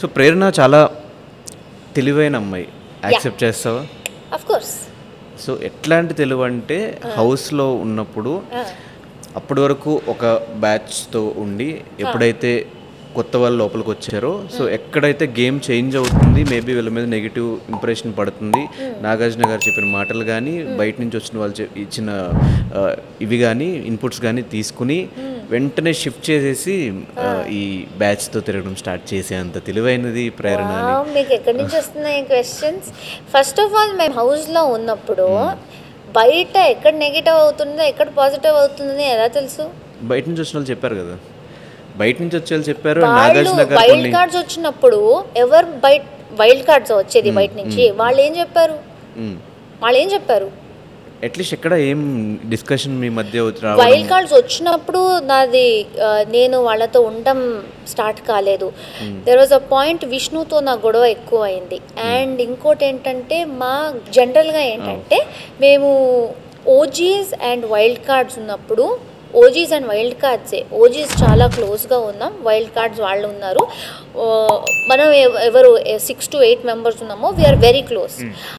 So ప్రేరణ చాలా తెలివైన అమ్మాయి, యాక్సెప్ట్ చేస్తావా? Of course. సో ఎట్లాంటి తెలివి అంటే హౌస్లో ఉన్నప్పుడు అప్పటి వరకు ఒక బ్యాచ్తో ఉండి ఎప్పుడైతే కొత్త వాళ్ళు లోపలికి వచ్చారో సో ఎక్కడైతే గేమ్ చేంజ్ అవుతుంది, మేబీ వీళ్ళ మీద నెగిటివ్ ఇంప్రెషన్ పడుతుంది, నాగార్జున గారు చెప్పిన మాటలు కానీ బయట నుంచి వచ్చిన వాళ్ళు ఇచ్చిన ఇవి కానీ ఇన్పుట్స్ కానీ తీసుకుని వెంటనే షిఫ్ట్ చేసేసి ఈ బ్యాచ్తో తిరగడం స్టార్ట్ చేసే అంత తెలివైనది ప్రేరణ. మీకు ఎక్కడి నుంచి వస్తున్నాయి క్వశ్చన్స్? ఫస్ట్ ఆఫ్ ఆల్ మేము హౌస్లో ఉన్నప్పుడు బయట ఎక్కడ నెగిటివ్ అవుతుందో ఎక్కడ పాజిటివ్ అవుతుందని ఎలా తెలుసు? బయట నుంచి వచ్చిన వాళ్ళు చెప్పారు కదా, బయట నుంచి వచ్చేవాళ్ళు చెప్పారు. వైల్డ్ కార్డ్స్ వచ్చినప్పుడు ఎవరు వైల్డ్ కార్డ్స్ వచ్చేది బయట నుంచి, వాళ్ళు ఏం చెప్పారు? అట్లీస్ట్ ఎక్కడ ఏం డిస్కషన్ మీ మధ్య వైల్డ్ కార్డ్స్ వచ్చినప్పుడు నేను వాళ్ళతో ఉండడం స్టార్ట్ కాలేదు. దెర్ వాజ్ అ పాయింట్ విష్ణుతో నా గొడవ ఎక్కువ అయింది. అండ్ ఇంకోటి ఏంటంటే జనరల్గా ఏంటంటే మేము ఓజీస్ అండ్ వైల్డ్ కార్డ్స్ ఉన్నప్పుడు ఓజీస్ అండ్ వైల్డ్ కార్డ్సే, ఓజీస్ చాలా క్లోజ్గా ఉన్నాం, వైల్డ్ కార్డ్స్ వాళ్ళు ఉన్నారు, మనం ఎవరు 6 to 8 మెంబర్స్ ఉన్నామో వీఆర్ వెరీ క్లోజ్.